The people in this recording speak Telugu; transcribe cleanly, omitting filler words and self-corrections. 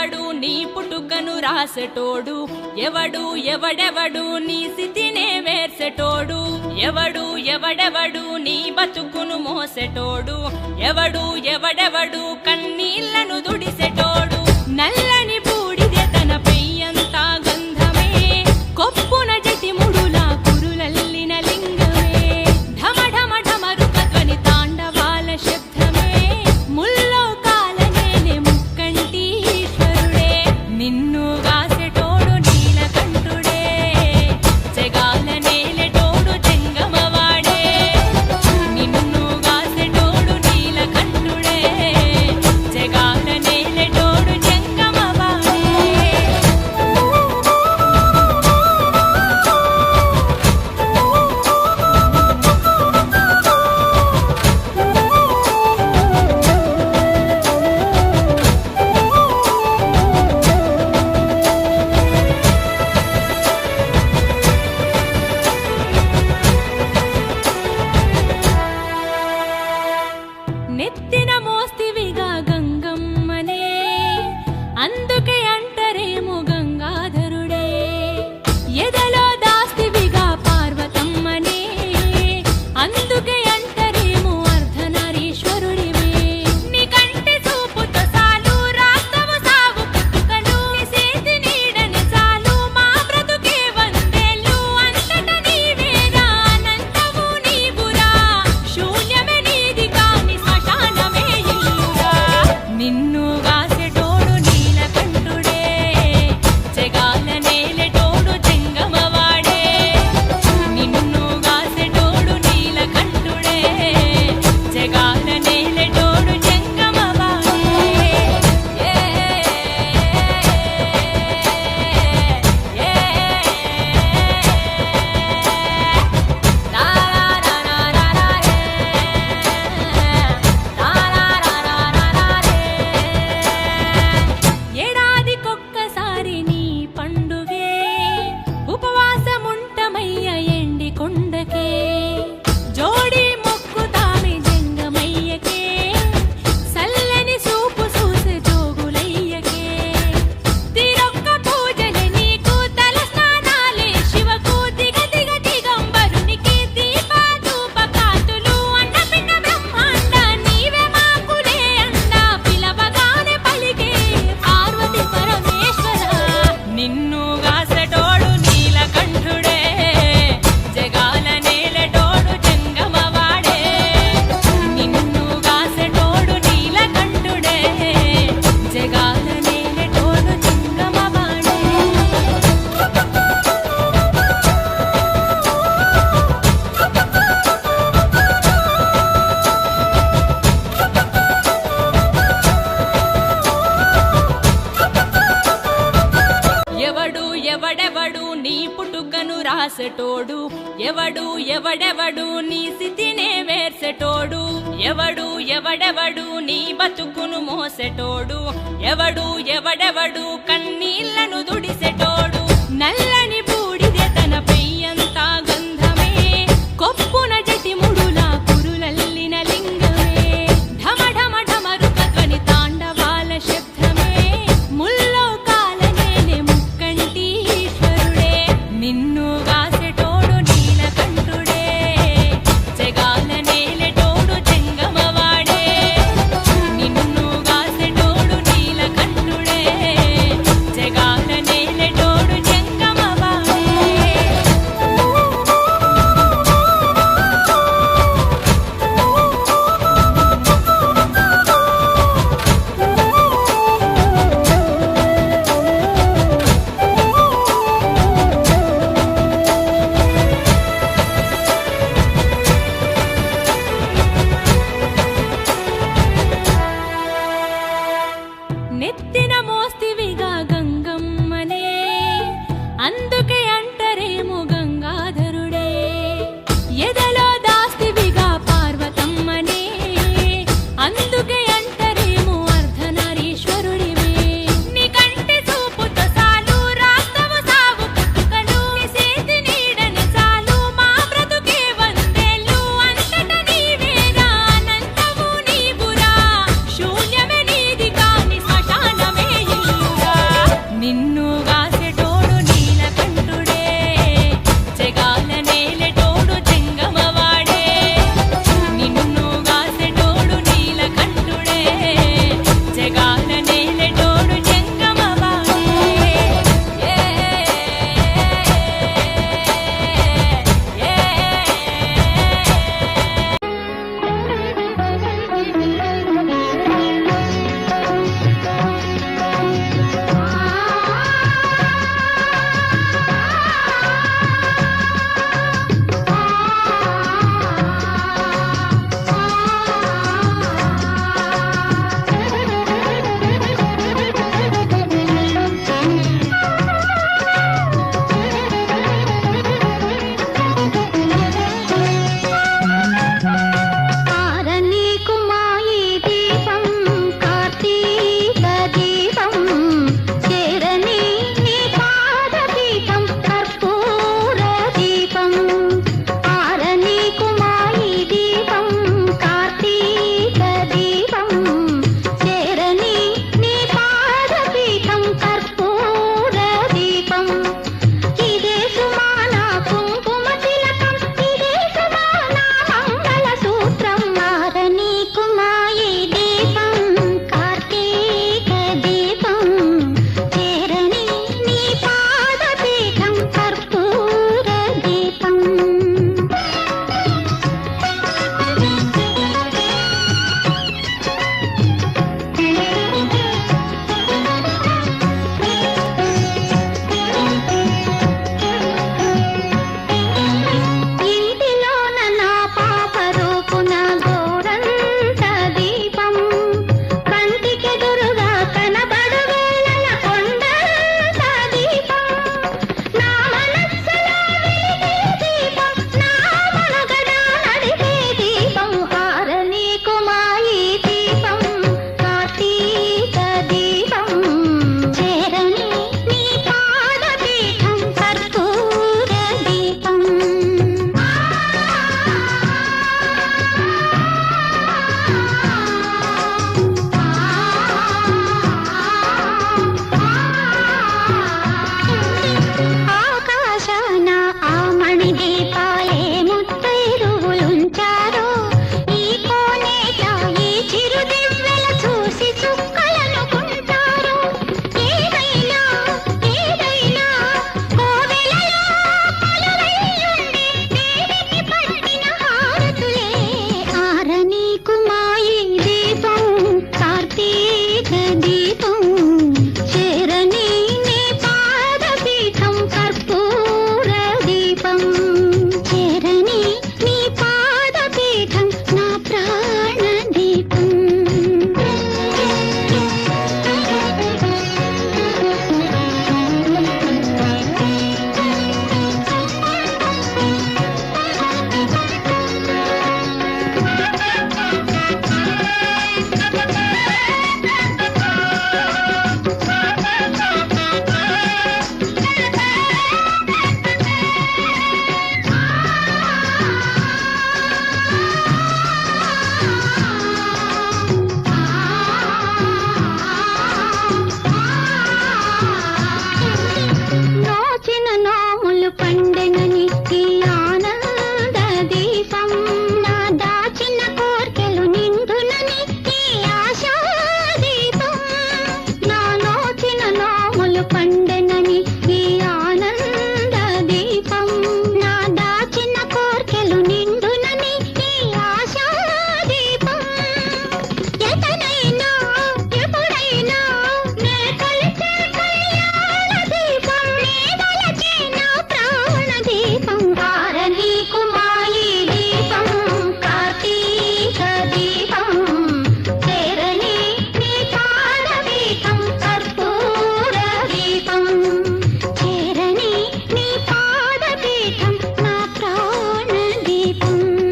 ఎవడెవడు నీ పుట్టుకను రాసెటోడు, ఎవడు ఎవడెవడు నీ స్థితినే వేర్సెటోడు, ఎవడు ఎవడెవడు నీ బతుకును మోసెటోడు, ఎవడు ఎవడెవడు కన్నీళ్లను దుడిసెటోడు. నల్లని బూడిదే తన పెయ్యంతా గంధమే, కొప్పున జటిముడులా కురులల్లిన లింగమే, ఢమ ఢమ ఢమరుక ధ్వని తాండవాల శబ్దమే, ముల్లోకాల నేనే ముక్కంటి ఈశ్వరుడే. నిన్ను గాసెటోడు నీలకంఠుడే, జగాల నేలెటోడు జంగమవాడే. నిన్ను గాసెటోడు నీలకంఠుడే, జగాల నేలెటోడు జంగమవాడే. నెత్తిన మోస్తివిగా గంగమ్మనే, అందుకే అంటరేమో గంగాధరుడే. ఎదలో దాస్తివిగా పార్వతమ్మనే, అందుకే అంటరేమో అర్ధనారీశ్వరుడివే. నీ కంటి చూపుతో సాలు రాస్తవు సాగు పుట్టుకలు, నీ చేతి నీడని చాలు మా బ్రతుకే వందేళ్ళు. అంతట నీవేరా అనంతము నీవురా, శూన్యమే నీది కాని శ్మశానమే ఇల్లురా. నిన్ను గాసెటోడు నీలకంఠుడే, జగాల నేలెటోడు జంగమవాడే. నిన్ను గాసెటోడు నీలకంఠుడే, జగాల నేలెటోడు జంగమవాడే. ఏ ఏడాదికొక్కసారి నీ పండుగే, ఉపవాసముంటమయ్య ఎండి కొండకే. జోడి మొక్కుతామి జంగమయ్యకే, సల్లని సూపు చూసే జోగులయ్యకే. తిరొక్క పూజలే నీకు తల స్నానాలే శివకు, దిగ దిగ దిగంబరునికి దీప ధూప కాంతులు. అండపిండ బ్రహ్మాండ నీవే మాకులే అండ, పిలవగానే పలికే పార్వతి పరమేశ్వర. నిన్ను గాసెటోడు నీలకంఠుడే, జగాల నేలెటోడు జంగమవాడే. నిన్ను గాసెటోడు నీలకంఠుడే, జగాల నేలెటోడు జంగమవాడే. ఎవడు ఎవడెవడు నీ పుట్టుకను రాసెటోడు, ఎవడు ఎవడెవడు నీ స్థితినే వేర్సెటోడు, ఎవడు ఎవడెవడు నీ బతుకును మోసెటోడు, ఎవడు ఎవడెవడు